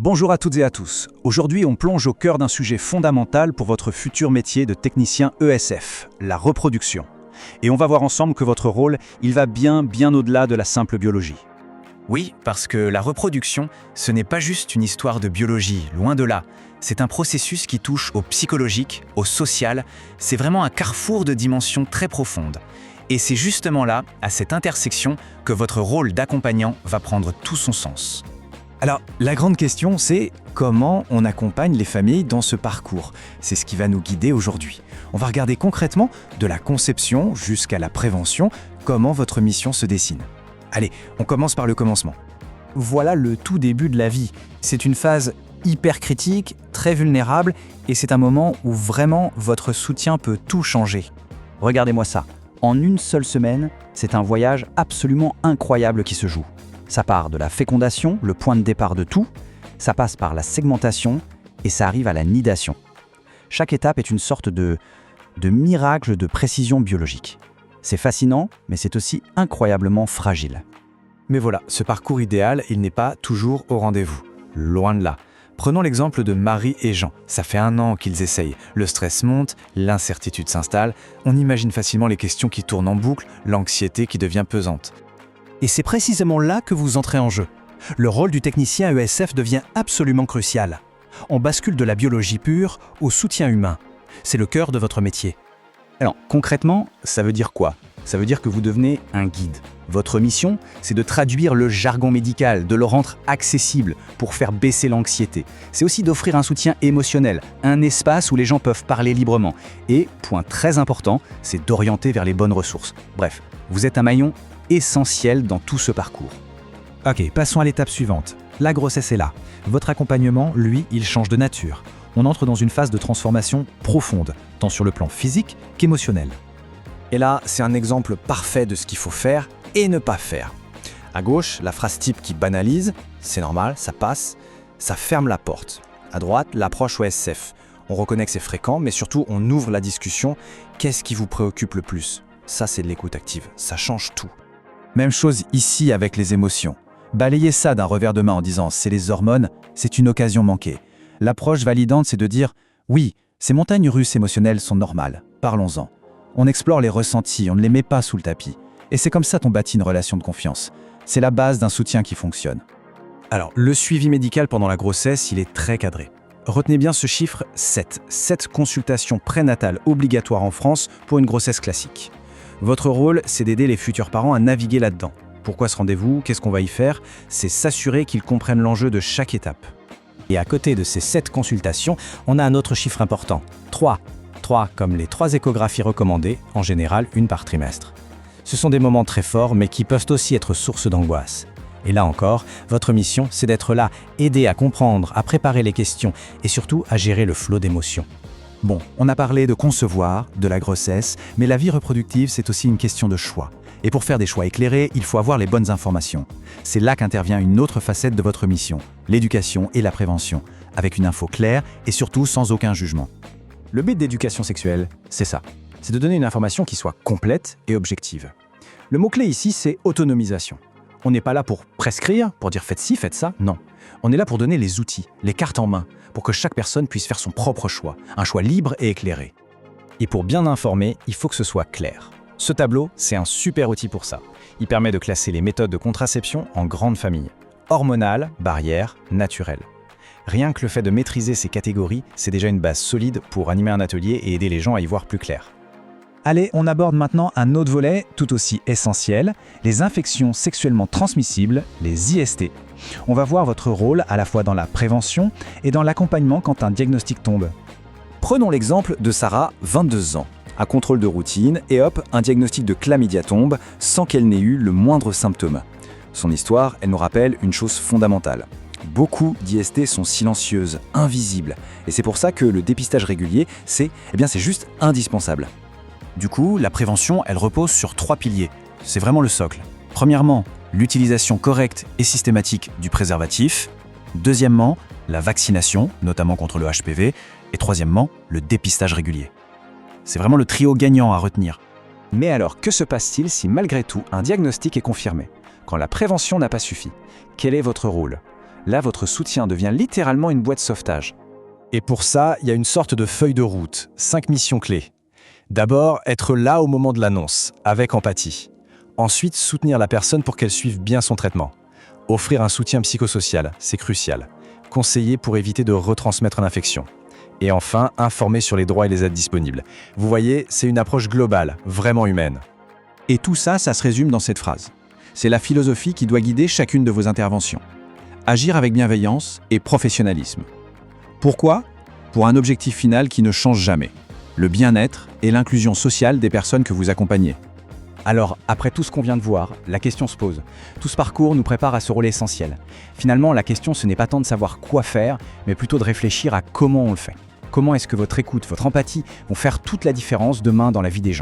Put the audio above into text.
Bonjour à toutes et à tous. Aujourd'hui, on plonge au cœur d'un sujet fondamental pour votre futur métier de technicien ESF, la reproduction. Et on va voir ensemble que votre rôle, il va bien au-delà de la simple biologie. Oui, parce que la reproduction, ce n'est pas juste une histoire de biologie, loin de là. C'est un processus qui touche au psychologique, au social. C'est vraiment un carrefour de dimensions très profondes. Et c'est justement là, à cette intersection, que votre rôle d'accompagnant va prendre tout son sens. Alors, la grande question, c'est comment on accompagne les familles dans ce parcours. C'est ce qui va nous guider aujourd'hui. On va regarder concrètement, de la conception jusqu'à la prévention, comment votre mission se dessine. Allez, on commence par le commencement. Voilà le tout début de la vie. C'est une phase hyper critique, très vulnérable, et c'est un moment où vraiment votre soutien peut tout changer. Regardez-moi ça. En une seule semaine, c'est un voyage absolument incroyable qui se joue. Ça part de la fécondation, le point de départ de tout, ça passe par la segmentation et ça arrive à la nidation. Chaque étape est une sorte de miracle de précision biologique. C'est fascinant, mais c'est aussi incroyablement fragile. Mais voilà, ce parcours idéal, il n'est pas toujours au rendez-vous. Loin de là. Prenons l'exemple de Marie et Jean. Ça fait 1 an qu'ils essayent. Le stress monte, l'incertitude s'installe. On imagine facilement les questions qui tournent en boucle, l'anxiété qui devient pesante. Et c'est précisément là que vous entrez en jeu. Le rôle du technicien ESF devient absolument crucial. On bascule de la biologie pure au soutien humain. C'est le cœur de votre métier. Alors, concrètement, ça veut dire quoi? Ça veut dire que vous devenez un guide. Votre mission, c'est de traduire le jargon médical, de le rendre accessible pour faire baisser l'anxiété. C'est aussi d'offrir un soutien émotionnel, un espace où les gens peuvent parler librement. Et, point très important, c'est d'orienter vers les bonnes ressources. Bref, vous êtes un maillon essentiel dans tout ce parcours. Ok, passons à l'étape suivante. La grossesse est là. Votre accompagnement, lui, il change de nature. On entre dans une phase de transformation profonde, tant sur le plan physique qu'émotionnel. Et là, c'est un exemple parfait de ce qu'il faut faire et ne pas faire. À gauche, la phrase type qui banalise, c'est normal, ça passe, ça ferme la porte. À droite, l'approche OSF. On reconnaît que c'est fréquent, mais surtout, on ouvre la discussion. Qu'est-ce qui vous préoccupe le plus? Ça, c'est de l'écoute active. Ça change tout. Même chose ici avec les émotions. Balayer ça d'un revers de main en disant « c'est les hormones », c'est une occasion manquée. L'approche validante, c'est de dire « oui, ces montagnes russes émotionnelles sont normales, parlons-en ». On explore les ressentis, on ne les met pas sous le tapis. Et c'est comme ça qu'on bâtit une relation de confiance. C'est la base d'un soutien qui fonctionne. Alors, le suivi médical pendant la grossesse, il est très cadré. Retenez bien ce chiffre 7. 7 consultations prénatales obligatoires en France pour une grossesse classique. Votre rôle, c'est d'aider les futurs parents à naviguer là-dedans. Pourquoi ce rendez-vous? Qu'est-ce qu'on va y faire? C'est s'assurer qu'ils comprennent l'enjeu de chaque étape. Et à côté de ces 7 consultations, on a un autre chiffre important. 3. 3 comme les 3 échographies recommandées, en général une par trimestre. Ce sont des moments très forts, mais qui peuvent aussi être source d'angoisse. Et là encore, votre mission, c'est d'être là, aider à comprendre, à préparer les questions et surtout à gérer le flot d'émotions. Bon, on a parlé de concevoir, de la grossesse, mais la vie reproductive, c'est aussi une question de choix. Et pour faire des choix éclairés, il faut avoir les bonnes informations. C'est là qu'intervient une autre facette de votre mission, l'éducation et la prévention, avec une info claire et surtout sans aucun jugement. Le but d'éducation sexuelle, c'est ça. C'est de donner une information qui soit complète et objective. Le mot-clé ici, c'est autonomisation. On n'est pas là pour prescrire, pour dire faites ci, faites ça, non. On est là pour donner les outils, les cartes en main, pour que chaque personne puisse faire son propre choix, un choix libre et éclairé. Et pour bien informer, il faut que ce soit clair. Ce tableau, c'est un super outil pour ça. Il permet de classer les méthodes de contraception en grandes familles. Hormonales, barrières, naturelles. Rien que le fait de maîtriser ces catégories, c'est déjà une base solide pour animer un atelier et aider les gens à y voir plus clair. Allez, on aborde maintenant un autre volet tout aussi essentiel, les infections sexuellement transmissibles, les IST. On va voir votre rôle à la fois dans la prévention et dans l'accompagnement quand un diagnostic tombe. Prenons l'exemple de Sarah, 22 ans. Un contrôle de routine et hop, un diagnostic de chlamydia tombe sans qu'elle n'ait eu le moindre symptôme. Son histoire, elle nous rappelle une chose fondamentale. Beaucoup d'IST sont silencieuses, invisibles. Et c'est pour ça que le dépistage régulier, c'est juste indispensable. Du coup, la prévention, elle repose sur 3 piliers. C'est vraiment le socle. Premièrement, l'utilisation correcte et systématique du préservatif. Deuxièmement, la vaccination, notamment contre le HPV. Et troisièmement, le dépistage régulier. C'est vraiment le trio gagnant à retenir. Mais alors, que se passe-t-il si malgré tout un diagnostic est confirmé? Quand la prévention n'a pas suffi? Quel est votre rôle? Là, votre soutien devient littéralement une boîte sauvetage. Et pour ça, il y a une sorte de feuille de route, 5 missions clés. D'abord, être là au moment de l'annonce, avec empathie. Ensuite, soutenir la personne pour qu'elle suive bien son traitement. Offrir un soutien psychosocial, c'est crucial. Conseiller pour éviter de retransmettre l'infection. Et enfin, informer sur les droits et les aides disponibles. Vous voyez, c'est une approche globale, vraiment humaine. Et tout ça, ça se résume dans cette phrase. C'est la philosophie qui doit guider chacune de vos interventions. Agir avec bienveillance et professionnalisme. Pourquoi ? Pour un objectif final qui ne change jamais. Le bien-être et l'inclusion sociale des personnes que vous accompagnez. Alors, après tout ce qu'on vient de voir, la question se pose. Tout ce parcours nous prépare à ce rôle essentiel. Finalement, la question, ce n'est pas tant de savoir quoi faire, mais plutôt de réfléchir à comment on le fait. Comment est-ce que votre écoute, votre empathie vont faire toute la différence demain dans la vie des gens ?